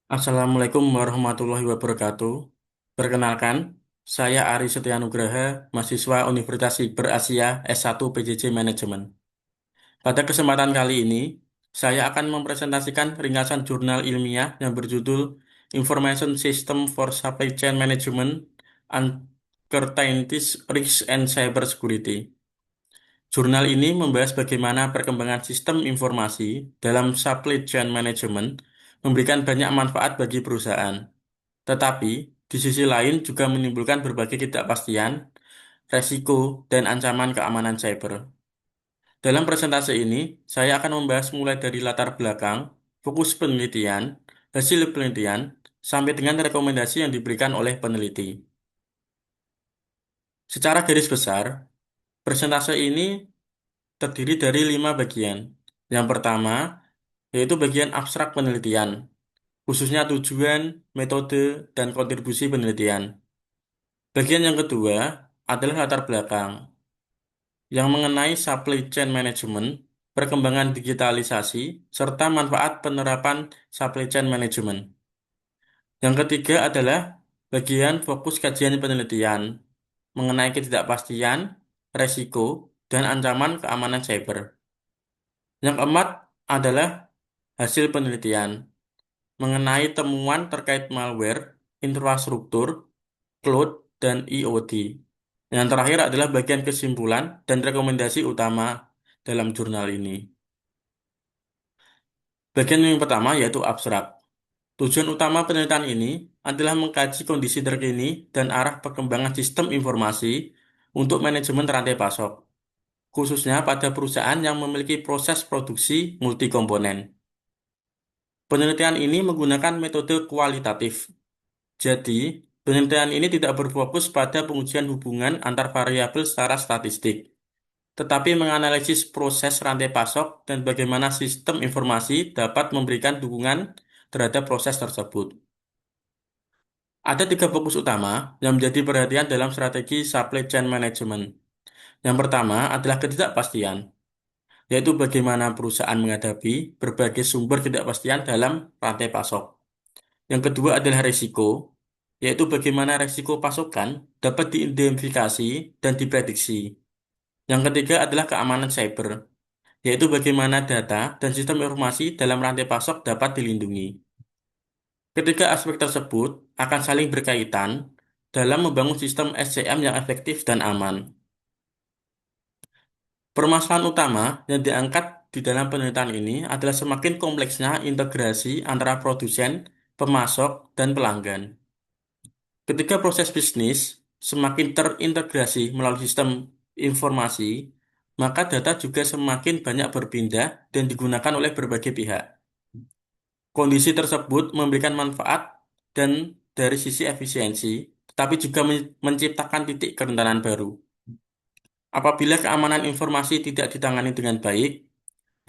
Assalamualaikum warahmatullahi wabarakatuh. Perkenalkan, saya Ari Setianugraha, mahasiswa Universitas Siber Asia S1 PJJ Manajemen. Pada kesempatan kali ini, saya akan mempresentasikan ringkasan jurnal ilmiah yang berjudul Information System for Supply Chain Management, Uncertainties, Risks, and Cybersecurity. Jurnal ini membahas bagaimana perkembangan sistem informasi dalam supply chain management memberikan banyak manfaat bagi perusahaan. Tetapi, di sisi lain juga menimbulkan berbagai ketidakpastian, resiko, dan ancaman keamanan cyber. Dalam presentasi ini, saya akan membahas mulai dari latar belakang, fokus penelitian, hasil penelitian, sampai dengan rekomendasi yang diberikan oleh peneliti. Secara garis besar, presentasi ini terdiri dari 5 bagian. Yang pertama, yaitu bagian abstrak penelitian, khususnya tujuan, metode, dan kontribusi penelitian. Bagian yang kedua adalah latar belakang yang mengenai supply chain management, perkembangan digitalisasi, serta manfaat penerapan supply chain management. Yang ketiga adalah bagian fokus kajian penelitian mengenai ketidakpastian, resiko, dan ancaman keamanan cyber. Yang keempat adalah hasil penelitian mengenai temuan terkait malware, infrastruktur, cloud, dan IoT. Yang terakhir adalah bagian kesimpulan dan rekomendasi utama dalam jurnal ini. Bagian yang pertama yaitu abstrak. Tujuan utama penelitian ini adalah mengkaji kondisi terkini dan arah perkembangan sistem informasi untuk manajemen rantai pasok, khususnya pada perusahaan yang memiliki proses produksi multikomponen. Penelitian ini menggunakan metode kualitatif. Jadi, penelitian ini tidak berfokus pada pengujian hubungan antar variabel secara statistik, tetapi menganalisis proses rantai pasok dan bagaimana sistem informasi dapat memberikan dukungan terhadap proses tersebut. Ada 3 fokus utama yang menjadi perhatian dalam strategi supply chain management. Yang pertama adalah ketidakpastian, yaitu bagaimana perusahaan menghadapi berbagai sumber ketidakpastian dalam rantai pasok. Yang kedua adalah risiko, yaitu bagaimana risiko pasokan dapat diidentifikasi dan diprediksi. Yang ketiga adalah keamanan cyber, yaitu bagaimana data dan sistem informasi dalam rantai pasok dapat dilindungi. Ketiga aspek tersebut akan saling berkaitan dalam membangun sistem SCM yang efektif dan aman. Permasalahan utama yang diangkat di dalam penelitian ini adalah semakin kompleksnya integrasi antara produsen, pemasok, dan pelanggan. Ketika proses bisnis semakin terintegrasi melalui sistem informasi, maka data juga semakin banyak berpindah dan digunakan oleh berbagai pihak. Kondisi tersebut memberikan manfaat dan dari sisi efisiensi, tetapi juga menciptakan titik kerentanan baru. Apabila keamanan informasi tidak ditangani dengan baik,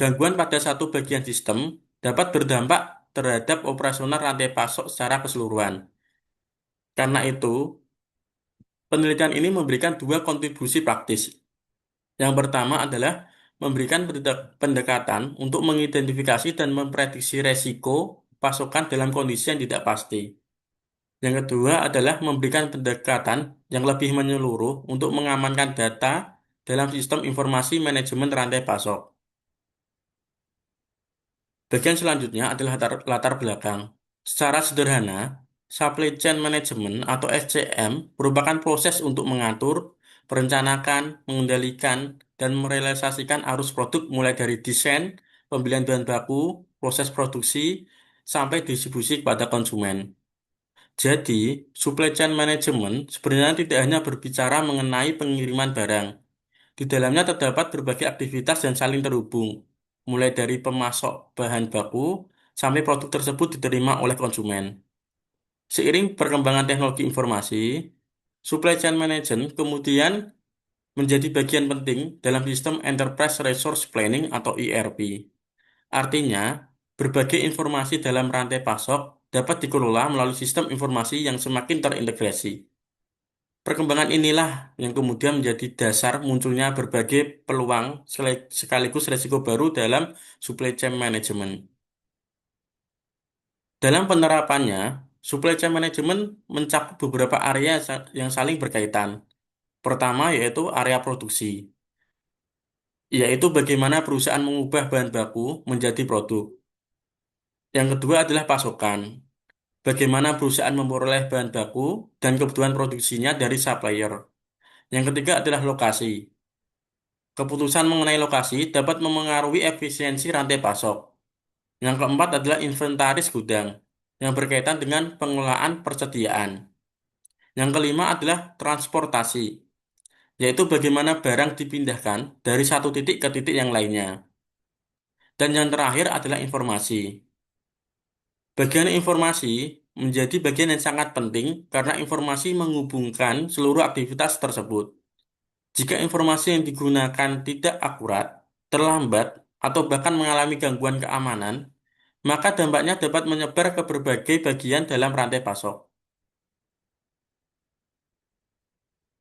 gangguan pada satu bagian sistem dapat berdampak terhadap operasional rantai pasok secara keseluruhan. Karena itu, penelitian ini memberikan 2 kontribusi praktis. Yang pertama adalah memberikan pendekatan untuk mengidentifikasi dan memprediksi resiko pasokan dalam kondisi yang tidak pasti. Yang kedua adalah memberikan pendekatan yang lebih menyeluruh untuk mengamankan data dalam sistem informasi manajemen rantai pasok. Bagian selanjutnya adalah latar belakang. Secara sederhana, supply chain management atau SCM merupakan proses untuk mengatur, merencanakan, mengendalikan, dan merealisasikan arus produk mulai dari desain, pembelian bahan baku, proses produksi, sampai distribusi kepada konsumen. Jadi, supply chain management sebenarnya tidak hanya berbicara mengenai pengiriman barang. Di dalamnya terdapat berbagai aktivitas yang saling terhubung, mulai dari pemasok bahan baku sampai produk tersebut diterima oleh konsumen. Seiring perkembangan teknologi informasi, supply chain management kemudian menjadi bagian penting dalam sistem Enterprise Resource Planning atau ERP. Artinya, berbagai informasi dalam rantai pasok dapat dikelola melalui sistem informasi yang semakin terintegrasi. Perkembangan inilah yang kemudian menjadi dasar munculnya berbagai peluang sekaligus resiko baru dalam supply chain management. Dalam penerapannya, supply chain management mencakup beberapa area yang saling berkaitan. Pertama yaitu area produksi, yaitu bagaimana perusahaan mengubah bahan baku menjadi produk. Yang kedua adalah pasokan, bagaimana perusahaan memperoleh bahan baku dan kebutuhan produksinya dari supplier. Yang ketiga adalah lokasi. Keputusan mengenai lokasi dapat memengaruhi efisiensi rantai pasok. Yang keempat adalah inventaris gudang, yang berkaitan dengan pengelolaan persediaan. Yang kelima adalah transportasi, yaitu bagaimana barang dipindahkan dari satu titik ke titik yang lainnya. Dan yang terakhir adalah informasi. Bagian informasi menjadi bagian yang sangat penting karena informasi menghubungkan seluruh aktivitas tersebut. Jika informasi yang digunakan tidak akurat, terlambat, atau bahkan mengalami gangguan keamanan, maka dampaknya dapat menyebar ke berbagai bagian dalam rantai pasok.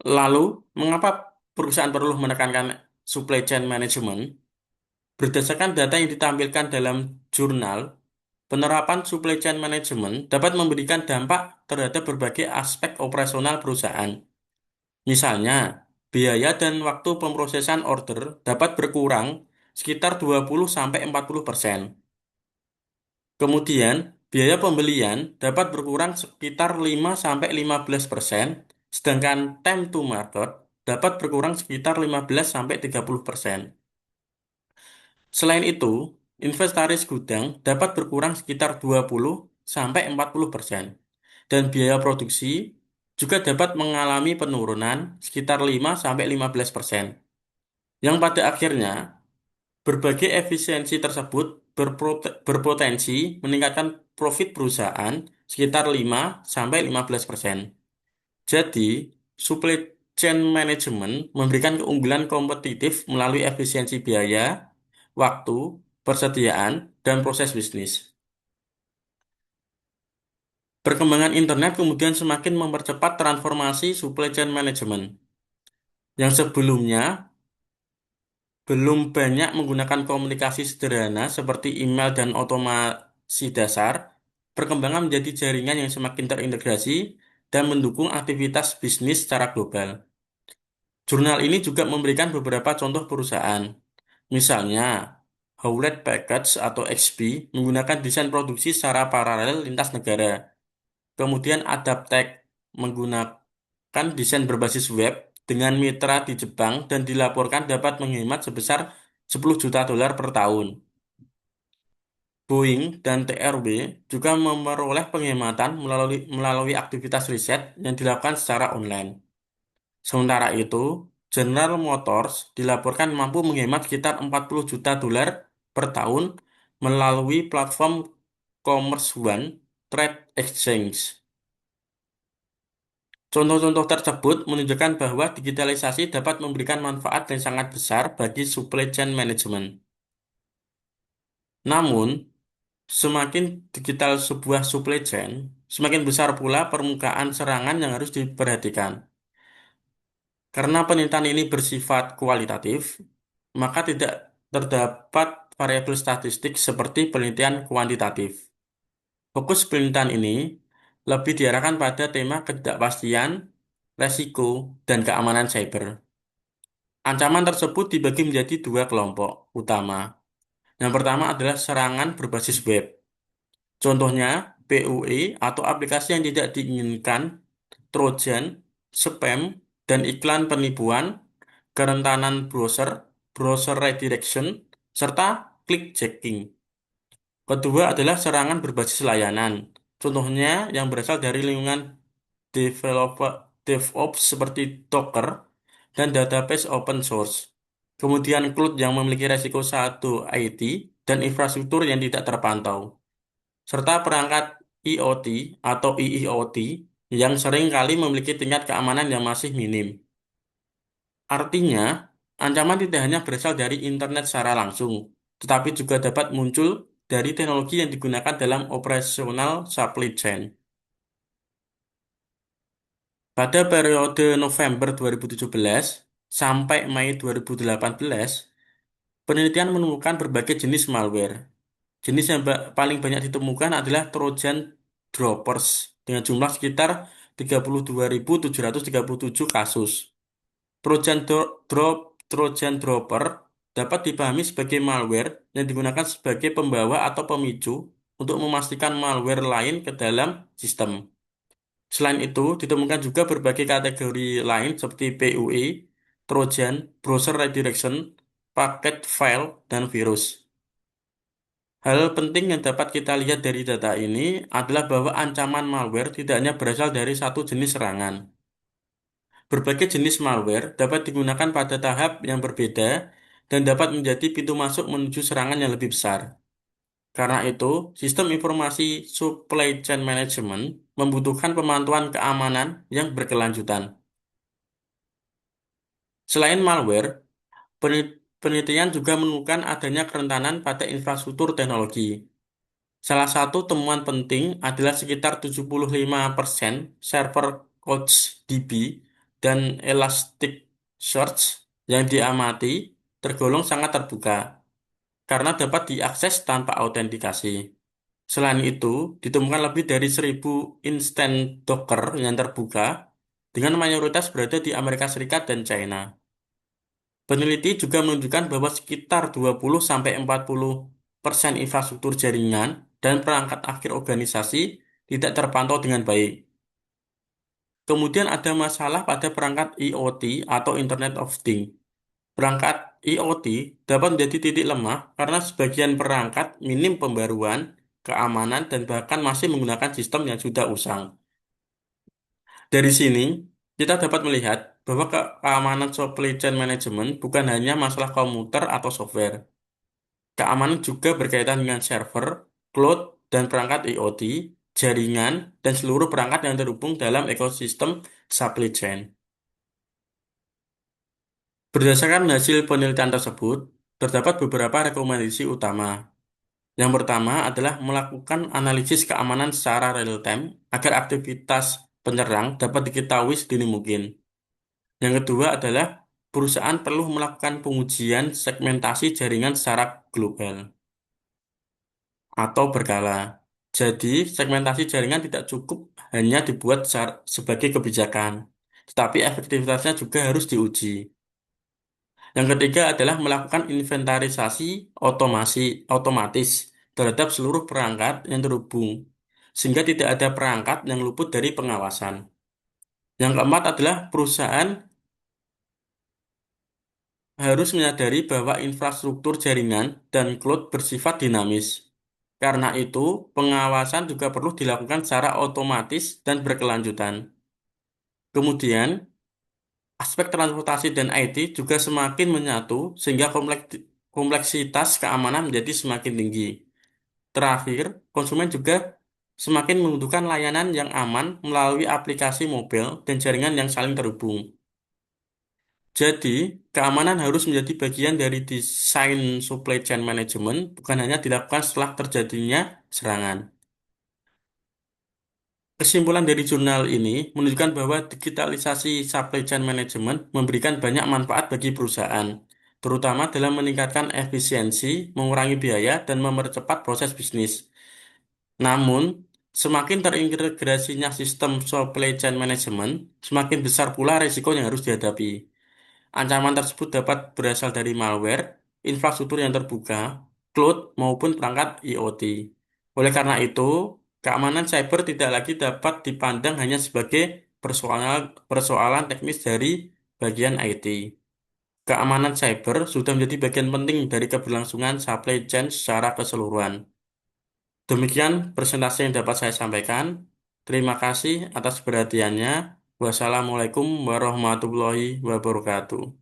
Lalu, mengapa perusahaan perlu menekankan supply chain management? Berdasarkan data yang ditampilkan dalam jurnal, penerapan supply chain management dapat memberikan dampak terhadap berbagai aspek operasional perusahaan. Misalnya, biaya dan waktu pemrosesan order dapat berkurang sekitar 20-40%. Kemudian, biaya pembelian dapat berkurang sekitar 5-15%, sedangkan time to market dapat berkurang sekitar 15-30%. Selain itu, inventaris gudang dapat berkurang sekitar 20-40%, dan biaya produksi juga dapat mengalami penurunan sekitar 5-15%. Yang pada akhirnya, berbagai efisiensi tersebut berpotensi meningkatkan profit perusahaan sekitar 5-15%. Jadi, supply chain management memberikan keunggulan kompetitif melalui efisiensi biaya, waktu, persediaan, dan proses bisnis. Perkembangan internet kemudian semakin mempercepat transformasi supply chain management. Yang sebelumnya belum banyak menggunakan komunikasi sederhana seperti email dan otomasi dasar, perkembangan menjadi jaringan yang semakin terintegrasi dan mendukung aktivitas bisnis secara global. Jurnal ini juga memberikan beberapa contoh perusahaan. Misalnya, Hewlett Packard atau HP menggunakan desain produksi secara paralel lintas negara. Kemudian Adaptec menggunakan desain berbasis web dengan mitra di Jepang dan dilaporkan dapat menghemat sebesar 10 juta dolar per tahun. Boeing dan TRW juga memperoleh penghematan melalui aktivitas riset yang dilakukan secara online. Sementara itu, General Motors dilaporkan mampu menghemat sekitar 40 juta dolar per tahun melalui platform Commerce One Trade Exchange. Contoh-contoh tersebut menunjukkan bahwa digitalisasi dapat memberikan manfaat yang sangat besar bagi supply chain management. Namun, semakin digital sebuah supply chain, semakin besar pula permukaan serangan yang harus diperhatikan. Karena penelitian ini bersifat kualitatif, maka tidak terdapat variabel statistik seperti penelitian kuantitatif. Fokus penelitian ini lebih diarahkan pada tema ketidakpastian, resiko, dan keamanan cyber. Ancaman tersebut dibagi menjadi dua kelompok utama. Yang pertama adalah serangan berbasis web. Contohnya, PUE atau aplikasi yang tidak diinginkan, Trojan, spam, dan iklan penipuan, kerentanan browser, browser redirection, serta clickjacking. Kedua adalah serangan berbasis layanan. Contohnya yang berasal dari lingkungan developer DevOps seperti Docker dan database open source. Kemudian cloud yang memiliki resiko satu IT dan infrastruktur yang tidak terpantau, serta perangkat IoT atau IIoT yang sering kali memiliki tingkat keamanan yang masih minim. Artinya, ancaman tidak hanya berasal dari internet secara langsung, tetapi juga dapat muncul dari teknologi yang digunakan dalam operasional supply chain. Pada periode November 2017 sampai Mei 2018, penelitian menemukan berbagai jenis malware. Jenis yang paling banyak ditemukan adalah Trojan droppers dengan jumlah sekitar 32.737 kasus. Trojan dropper dapat dipahami sebagai malware yang digunakan sebagai pembawa atau pemicu untuk memastikan malware lain ke dalam sistem. Selain itu, ditemukan juga berbagai kategori lain seperti PUE, Trojan, browser redirection, paket file, dan virus. Hal penting yang dapat kita lihat dari data ini adalah bahwa ancaman malware tidak hanya berasal dari satu jenis serangan. Berbagai jenis malware dapat digunakan pada tahap yang berbeda dan dapat menjadi pintu masuk menuju serangan yang lebih besar. Karena itu, sistem informasi supply chain management membutuhkan pemantauan keamanan yang berkelanjutan. Selain malware, penelitian juga menemukan adanya kerentanan pada infrastruktur teknologi. Salah satu temuan penting adalah sekitar 75% server CouchDB dan Elasticsearch yang diamati tergolong sangat terbuka karena dapat diakses tanpa autentikasi. Selain itu, ditemukan lebih dari 1.000 instansi Docker yang terbuka dengan mayoritas berada di Amerika Serikat dan China. Peneliti juga menunjukkan bahwa sekitar 20-40% infrastruktur jaringan dan perangkat akhir organisasi tidak terpantau dengan baik. Kemudian ada masalah pada perangkat IoT atau Internet of Things. Perangkat IoT dapat menjadi titik lemah karena sebagian perangkat minim pembaruan, keamanan, dan bahkan masih menggunakan sistem yang sudah usang. Dari sini, kita dapat melihat bahwa keamanan supply chain management bukan hanya masalah komputer atau software. Keamanan juga berkaitan dengan server, cloud, dan perangkat IoT, jaringan, dan seluruh perangkat yang terhubung dalam ekosistem supply chain. Berdasarkan hasil penelitian tersebut, terdapat beberapa rekomendasi utama. Yang pertama adalah melakukan analisis keamanan secara real-time agar aktivitas penyerang dapat diketahui sedini mungkin. Yang kedua adalah perusahaan perlu melakukan pengujian segmentasi jaringan secara global atau berkala. Jadi, segmentasi jaringan tidak cukup hanya dibuat sebagai kebijakan, tetapi efektivitasnya juga harus diuji. Yang ketiga adalah melakukan inventarisasi otomatis terhadap seluruh perangkat yang terhubung, sehingga tidak ada perangkat yang luput dari pengawasan. Yang keempat adalah perusahaan harus menyadari bahwa infrastruktur jaringan dan cloud bersifat dinamis. Karena itu, pengawasan juga perlu dilakukan secara otomatis dan berkelanjutan. Kemudian, aspek transportasi dan IT juga semakin menyatu sehingga kompleksitas keamanan menjadi semakin tinggi. Terakhir, konsumen juga semakin membutuhkan layanan yang aman melalui aplikasi mobil dan jaringan yang saling terhubung. Jadi, keamanan harus menjadi bagian dari desain supply chain management, bukan hanya dilakukan setelah terjadinya serangan. Kesimpulan dari jurnal ini menunjukkan bahwa digitalisasi supply chain management memberikan banyak manfaat bagi perusahaan, terutama dalam meningkatkan efisiensi, mengurangi biaya, dan mempercepat proses bisnis. Namun, semakin terintegrasinya sistem supply chain management, semakin besar pula risiko yang harus dihadapi. Ancaman tersebut dapat berasal dari malware, infrastruktur yang terbuka, cloud, maupun perangkat IoT. Oleh karena itu, keamanan cyber tidak lagi dapat dipandang hanya sebagai persoalan teknis dari bagian IT. Keamanan cyber sudah menjadi bagian penting dari keberlangsungan supply chain secara keseluruhan. Demikian presentasi yang dapat saya sampaikan. Terima kasih atas perhatiannya. Wassalamualaikum warahmatullahi wabarakatuh.